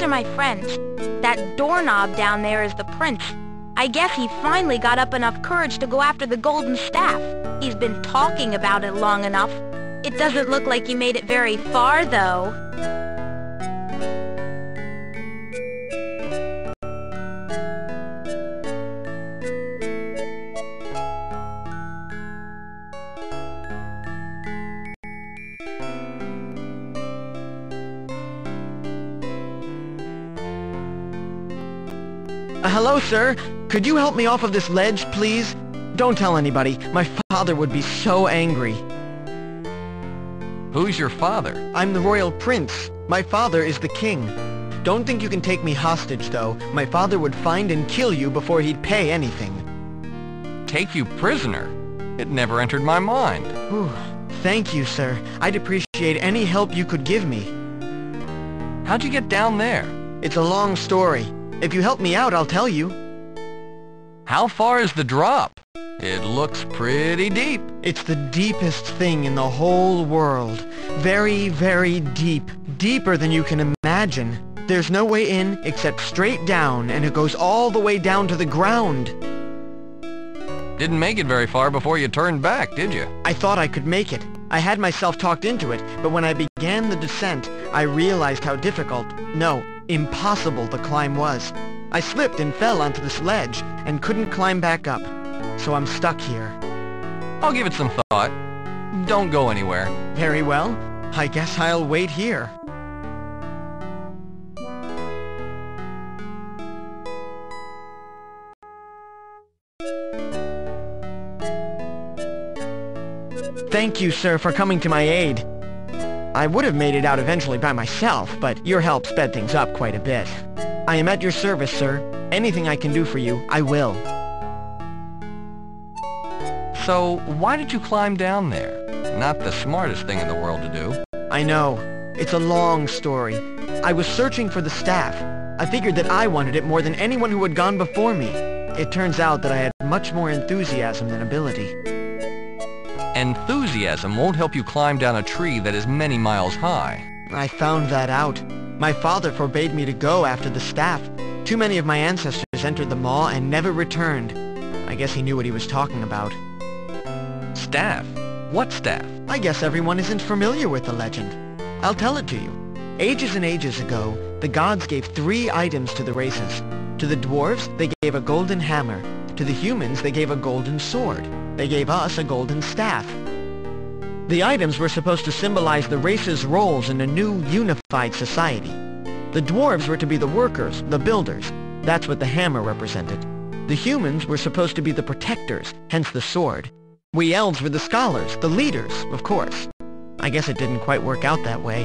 are my friends. That doorknob down there is the prince. I guess he finally got up enough courage to go after the golden staff. He's been talking about it long enough. It doesn't look like he made it very far, though. Hello, sir. Could you help me off of this ledge, please? Don't tell anybody. My father would be so angry. Who's your father? I'm the royal prince. My father is the king. Don't think you can take me hostage, though. My father would find and kill you before he'd pay anything. Take you prisoner? It never entered my mind. Whew. Thank you, sir. I'd appreciate any help you could give me. How'd you get down there? It's a long story. If you help me out, I'll tell you. How far is the drop? It looks pretty deep. It's the deepest thing in the whole world. Very, very deep. Deeper than you can imagine. There's no way in except straight down, and it goes all the way down to the ground. Didn't make it very far before you turned back, did you? I thought I could make it. I had myself talked into it, but when I began the descent, I realized how difficult, no, impossible the climb was. I slipped and fell onto this ledge and couldn't climb back up. So I'm stuck here. I'll give it some thought. Don't go anywhere. Very well. I guess I'll wait here. Thank you, sir, for coming to my aid. I would have made it out eventually by myself, but your help sped things up quite a bit. I am at your service, sir. Anything I can do for you, I will. So, why did you climb down there? Not the smartest thing in the world to do. I know. It's a long story. I was searching for the staff. I figured that I wanted it more than anyone who had gone before me. It turns out that I had much more enthusiasm than ability. Enthusiasm won't help you climb down a tree that is many miles high. I found that out. My father forbade me to go after the staff. Too many of my ancestors entered the maw and never returned. I guess he knew what he was talking about. Staff? What staff? I guess everyone isn't familiar with the legend. I'll tell it to you. Ages and ages ago, the gods gave 3 items to the races. To the dwarves, they gave a golden hammer. To the humans, they gave a golden sword. They gave us a golden staff. The items were supposed to symbolize the race's roles in a new, unified society. The dwarves were to be the workers, the builders. That's what the hammer represented. The humans were supposed to be the protectors, hence the sword. We elves were the scholars, the leaders, of course. I guess it didn't quite work out that way.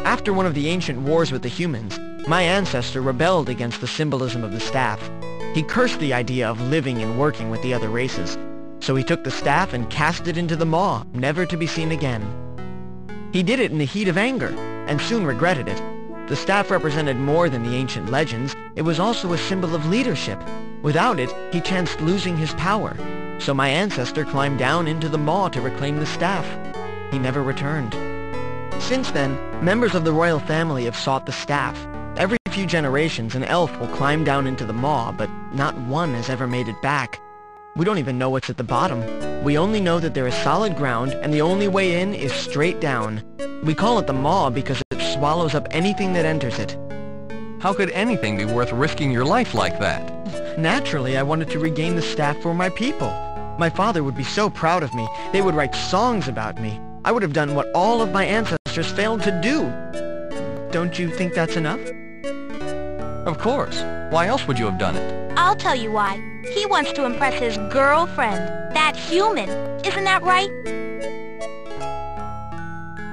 After one of the ancient wars with the humans, my ancestor rebelled against the symbolism of the staff. He cursed the idea of living and working with the other races. So he took the staff and cast it into the maw, never to be seen again. He did it in the heat of anger, and soon regretted it. The staff represented more than the ancient legends. It was also a symbol of leadership. Without it, he chanced losing his power. So my ancestor climbed down into the maw to reclaim the staff. He never returned. Since then, members of the royal family have sought the staff. Every few generations, an elf will climb down into the maw, but not one has ever made it back. We don't even know what's at the bottom. We only know that there is solid ground, and the only way in is straight down. We call it the maw because it swallows up anything that enters it. How could anything be worth risking your life like that? Naturally, I wanted to regain the staff for my people. My father would be so proud of me. They would write songs about me. I would have done what all of my ancestors failed to do. Don't you think that's enough? Of course. Why else would you have done it? I'll tell you why. He wants to impress his girlfriend, that human. Isn't that right?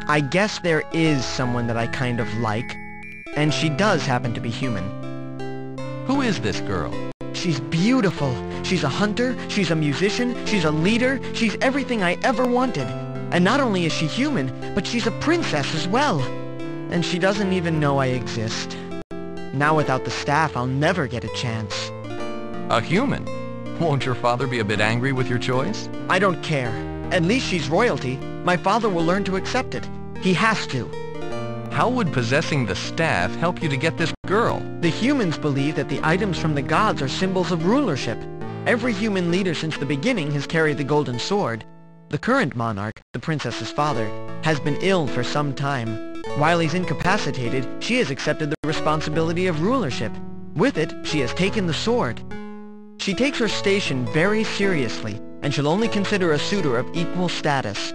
I guess there is someone that I kind of like, and she does happen to be human. Who is this girl? She's beautiful. She's a hunter, she's a musician, she's a leader, she's everything I ever wanted. And not only is she human, but she's a princess as well. And she doesn't even know I exist. Now without the staff, I'll never get a chance. A human? Won't your father be a bit angry with your choice? I don't care. At least she's royalty. My father will learn to accept it. He has to. How would possessing the staff help you to get this girl? The humans believe that the items from the gods are symbols of rulership. Every human leader since the beginning has carried the golden sword. The current monarch, the princess's father, has been ill for some time. While he's incapacitated, she has accepted the responsibility of rulership. With it, she has taken the sword. She takes her station very seriously, and she'll only consider a suitor of equal status.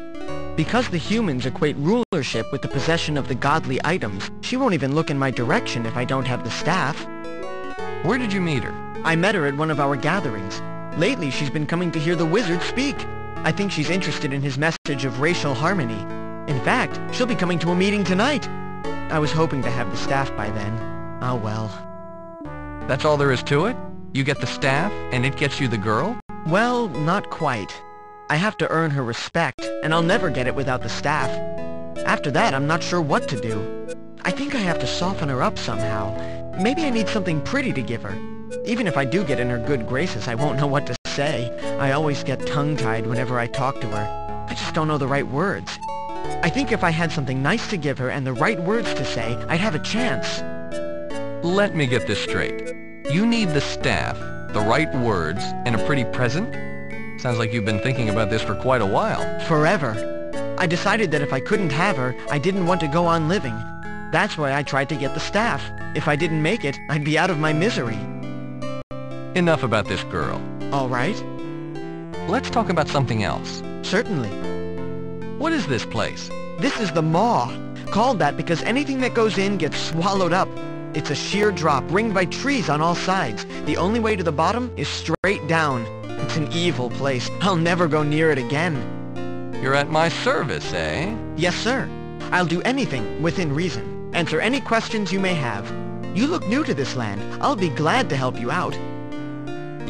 Because the humans equate rulership with the possession of the godly items, she won't even look in my direction if I don't have the staff. Where did you meet her? I met her at one of our gatherings. Lately, she's been coming to hear the wizard speak. I think she's interested in his message of racial harmony. In fact, she'll be coming to a meeting tonight. I was hoping to have the staff by then. Oh well. That's all there is to it? You get the staff, and it gets you the girl? Well, not quite. I have to earn her respect, and I'll never get it without the staff. After that, I'm not sure what to do. I think I have to soften her up somehow. Maybe I need something pretty to give her. Even if I do get in her good graces, I won't know what to say. I always get tongue-tied whenever I talk to her. I just don't know the right words. I think if I had something nice to give her and the right words to say, I'd have a chance. Let me get this straight. You need the staff, the right words, and a pretty present? Sounds like you've been thinking about this for quite a while. Forever. I decided that if I couldn't have her, I didn't want to go on living. That's why I tried to get the staff. If I didn't make it, I'd be out of my misery. Enough about this girl. All right. Let's talk about something else. Certainly. What is this place? This is the maw. Called that because anything that goes in gets swallowed up. It's a sheer drop, ringed by trees on all sides. The only way to the bottom is straight down. It's an evil place. I'll never go near it again. You're at my service, eh? Yes, sir. I'll do anything within reason. Answer any questions you may have. You look new to this land. I'll be glad to help you out.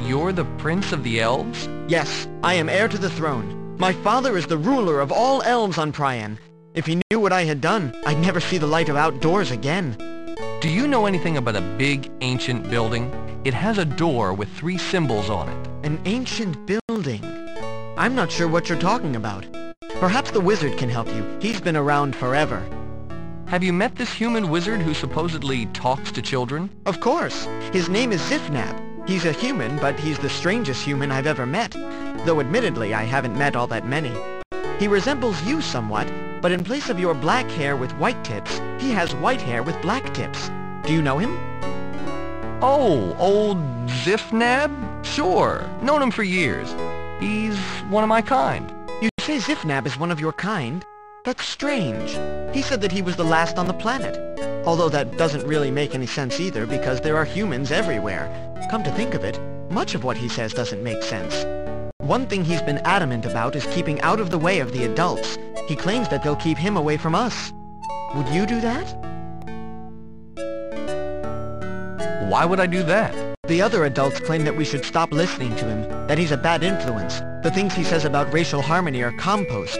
You're the Prince of the Elves? Yes, I am heir to the throne. My father is the ruler of all elves on Prian. If he knew what I had done, I'd never see the light of outdoors again. Do you know anything about a big, ancient building? It has a door with 3 symbols on it. An ancient building? I'm not sure what you're talking about. Perhaps the wizard can help you. He's been around forever. Have you met this human wizard who supposedly talks to children? Of course. His name is Zifnab. He's a human, but he's the strangest human I've ever met. Though admittedly, I haven't met all that many. He resembles you somewhat, but in place of your black hair with white tips, he has white hair with black tips. Do you know him? Oh, old Zifnab? Sure. Known him for years. He's one of my kind. You say Zifnab is one of your kind? That's strange. He said that he was the last on the planet. Although that doesn't really make any sense either, because there are humans everywhere. Come to think of it, much of what he says doesn't make sense. One thing he's been adamant about is keeping out of the way of the adults. He claims that they'll keep him away from us. Would you do that? Why would I do that? The other adults claim that we should stop listening to him, that he's a bad influence. The things he says about racial harmony are compost.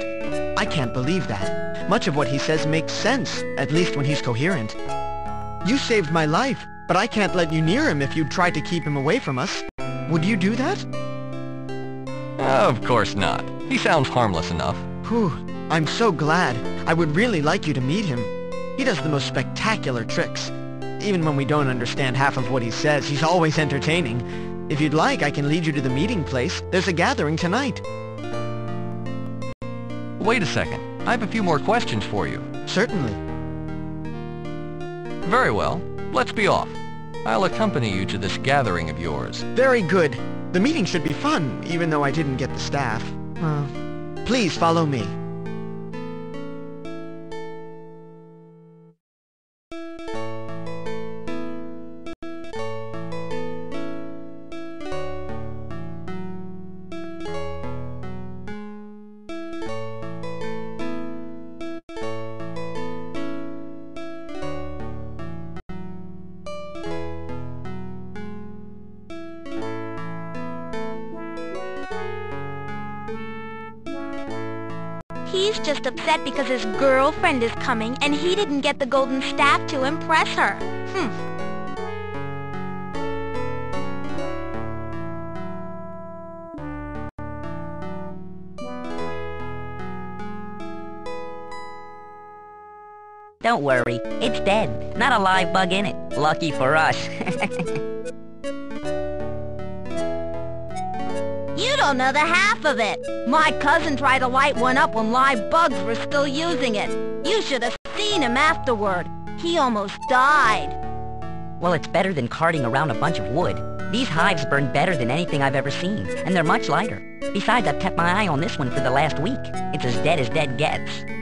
I can't believe that. Much of what he says makes sense, at least when he's coherent. You saved my life, but I can't let you near him if you try to keep him away from us. Would you do that? Of course not. He sounds harmless enough. Whew, I'm so glad. I would really like you to meet him. He does the most spectacular tricks. Even when we don't understand half of what he says, he's always entertaining. If you'd like, I can lead you to the meeting place. There's a gathering tonight. Wait a second. I have a few more questions for you. Certainly. Very well. Let's be off. I'll accompany you to this gathering of yours. Very good. The meeting should be fun, even though I didn't get the staff. Please follow me. He's just upset because his girlfriend is coming and he didn't get the golden staff to impress her. Don't worry, it's dead. Not a live bug in it. Lucky for us. You don't know the half of it. My cousin tried to light one up when live bugs were still using it. You should have seen him afterward. He almost died. Well, it's better than carting around a bunch of wood. These hives burn better than anything I've ever seen, and they're much lighter. Besides, I've kept my eye on this one for the last week. It's as dead gets.